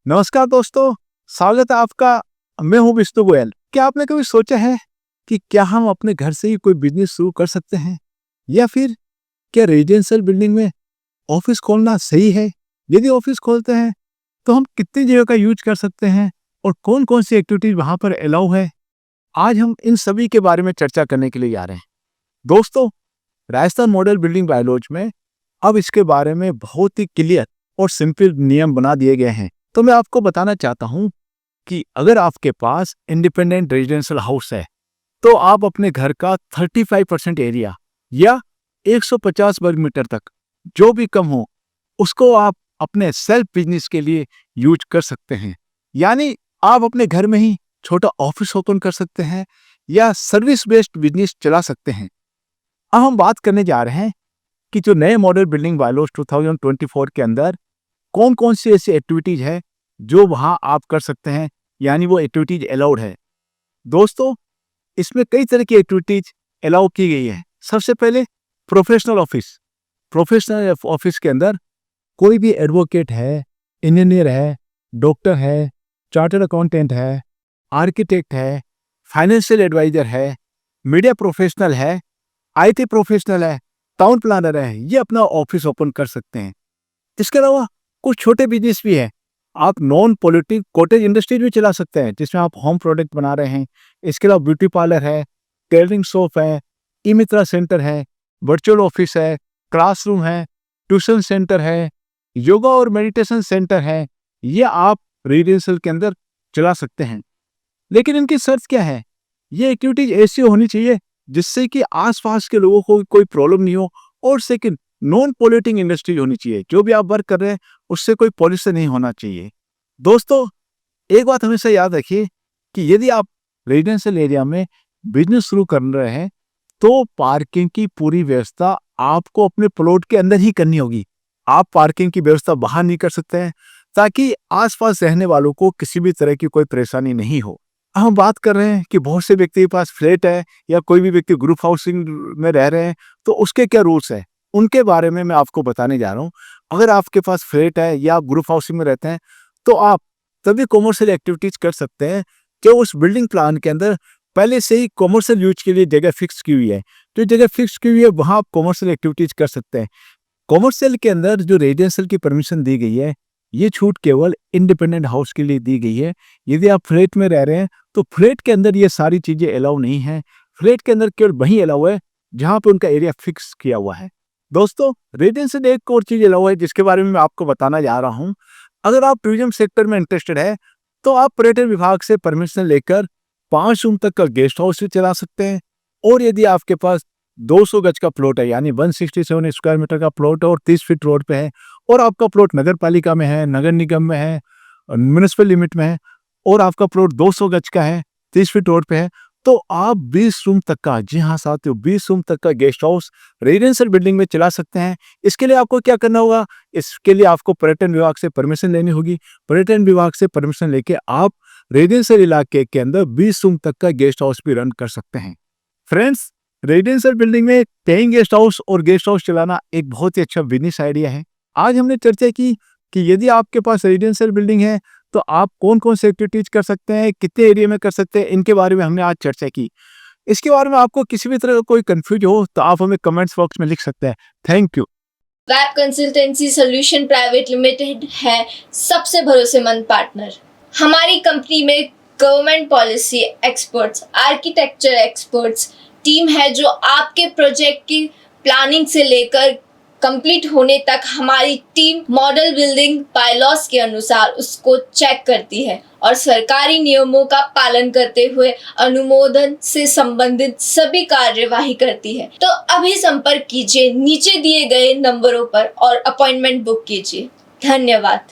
नमस्कार दोस्तों, स्वागत है आपका। मैं हूं विष्णु गोयल। क्या आपने कभी सोचा है कि क्या हम अपने घर से ही कोई बिजनेस शुरू कर सकते हैं, या फिर क्या रेजिडेंशियल बिल्डिंग में ऑफिस खोलना सही है? यदि ऑफिस खोलते हैं तो हम कितनी जगह का यूज कर सकते हैं और कौन कौन सी एक्टिविटीज वहां पर अलाउ है? आज हम इन सभी के बारे में चर्चा करने के लिए आ रहे हैं। दोस्तों, राजस्थान मॉडल बिल्डिंग बायलॉज में अब इसके बारे में बहुत ही क्लियर और सिंपल नियम बना दिए गए हैं। तो मैं आपको बताना चाहता हूं कि अगर आपके पास इंडिपेंडेंट रेजिडेंशियल हाउस है तो आप अपने घर का 35% एरिया या 150 वर्ग मीटर तक जो भी कम हो उसको आप अपने सेल्फ बिजनेस के लिए यूज कर सकते हैं। यानी आप अपने घर में ही छोटा ऑफिस ओपन कर सकते हैं या सर्विस बेस्ड बिजनेस चला सकते हैं। अब हम बात करने जा रहे हैं कि जो नए मॉडल बिल्डिंग बायलॉज 2024 के अंदर कौन कौन सी ऐसी एक्टिविटीज है जो वहां आप कर सकते हैं, यानी वो एक्टिविटीज अलाउड है। दोस्तों, इसमें कई तरह की एक्टिविटीज अलाउ की गई है। सबसे पहले प्रोफेशनल ऑफिस। प्रोफेशनल ऑफिस के अंदर कोई भी एडवोकेट है, इंजीनियर है, डॉक्टर है, चार्टर्ड अकाउंटेंट है, आर्किटेक्ट है, फाइनेंशियल एडवाइजर है, मीडिया प्रोफेशनल है, आईटी प्रोफेशनल है, टाउन प्लानर है, ये अपना ऑफिस ओपन कर सकते हैं। इसके अलावा कुछ छोटे बिजनेस भी है। आप नॉन पॉलिटिक कॉटेज इंडस्ट्रीज भी चला सकते हैं जिसमें आप होम प्रोडक्ट बना रहे हैं। इसके अलावा ब्यूटी पार्लर है, टेलरिंग शॉप है, ई मित्रा सेंटर है, वर्चुअल ऑफिस है, क्लासरूम है, ट्यूशन सेंटर है, योगा और मेडिटेशन सेंटर है। ये आप रेजिडेंशियल के अंदर चला सकते हैं। लेकिन इनकी शर्त क्या है? ये एक्टिविटीज ऐसी होनी चाहिए जिससे कि आसपास के लोगों को कोई प्रॉब्लम नहीं हो, और सेकंड, नॉन पॉल्यूटिंग इंडस्ट्री होनी चाहिए। जो भी आप वर्क कर रहे हैं उससे कोई पॉल्यूशन नहीं होना चाहिए। दोस्तों, एक बात हमेशा याद रखिए कि यदि आप रेजिडेंशियल एरिया में बिजनेस शुरू कर रहे हैं तो पार्किंग की पूरी व्यवस्था आपको अपने प्लॉट के अंदर ही करनी होगी। आप पार्किंग की व्यवस्था बाहर नहीं कर सकते हैं, ताकि आसपास रहने वालों को किसी भी तरह की कोई परेशानी नहीं हो। हम बात कर रहे हैं कि बहुत से व्यक्ति के पास फ्लैट है या कोई भी व्यक्ति ग्रुप हाउसिंग में रह रहे हैं, तो उसके क्या रूल्स है उनके बारे में मैं आपको बताने जा रहा हूँ। अगर आपके पास फ्लैट है या आप ग्रुप हाउसिंग में रहते हैं तो आप तभी कॉमर्शियल एक्टिविटीज कर सकते हैं कि उस बिल्डिंग प्लान के अंदर पहले से ही कॉमर्शियल यूज के लिए जगह फिक्स की हुई है। जो जगह फिक्स की हुई है वहां आप कॉमर्शियल एक्टिविटीज कर सकते हैं। कॉमर्शियल के अंदर जो रेजिडेंशियल की परमिशन दी गई है, ये छूट केवल इंडिपेंडेंट हाउस के लिए दी गई है। यदि आप फ्लैट में रह रहे हैं तो फ्लैट के अंदर ये सारी चीजें अलाउ नहीं है। फ्लैट के अंदर केवल वही अलाउ है जहां पे उनका एरिया फिक्स किया हुआ है। दोस्तों, रेजिडेंशियल एक और चीज अलाउ है जिसके बारे में मैं आपको बताना जा रहा हूँ। अगर आप टूरिज्म सेक्टर में इंटरेस्टेड है तो आप पर्यटन विभाग से परमिशन लेकर 5 रूम तक का गेस्ट हाउस भी चला सकते हैं। और यदि आपके पास 200 गज का प्लॉट है, यानी 167 स्क्वायर मीटर का प्लॉट है और 30 फीट रोड पे है, और आपका प्लॉट नगर पालिका में है, नगर निगम में है, म्युनिसिपल लिमिट में है, और आपका प्लॉट 200 गज का है, 30 फीट रोड पे है, तो आप 20 रूम तक का, जी हाँ साथियों, 20 रूम तक का गेस्ट हाउस रेजिडेंशियल बिल्डिंग में चला सकते हैं। इसके लिए आपको क्या करना होगा? इसके लिए आपको पर्यटन विभाग से परमिशन लेनी होगी। पर्यटन विभाग से परमिशन लेके आप रेजिडेंशियल इलाके के अंदर 20 रूम तक का गेस्ट हाउस भी रन कर सकते हैं। फ्रेंड्स, रेजिडेंशियल बिल्डिंग में पेइंग गेस्ट हाउस और गेस्ट हाउस चलाना एक बहुत ही अच्छा बिजनेस आइडिया है। आज हमने चर्चा की कि यदि आपके पास रेजिडेंशियल बिल्डिंग है तो आप कौन कौन से एक्टिविटीज कर सकते हैं, कितने एरिया में कर सकते हैं, इनके बारे में हमने आज चर्चा की। इसके बारे में आपको किसी भी तरह का कोई कंफ्यूज हो तो आप हमें कमेंट्स बॉक्स में लिख सकते हैं। Thank you. Web consultancy solution private limited है सबसे भरोसेमंद पार्टनर। हमारी कंपनी में government policy experts, architecture experts team है जो आपके प्रोजेक्ट की प्लानिंग से लेकर कंप्लीट होने तक हमारी टीम मॉडल बिल्डिंग बायलॉज के अनुसार उसको चेक करती है और सरकारी नियमों का पालन करते हुए अनुमोदन से संबंधित सभी कार्यवाही करती है। तो अभी संपर्क कीजिए नीचे दिए गए नंबरों पर और अपॉइंटमेंट बुक कीजिए। धन्यवाद।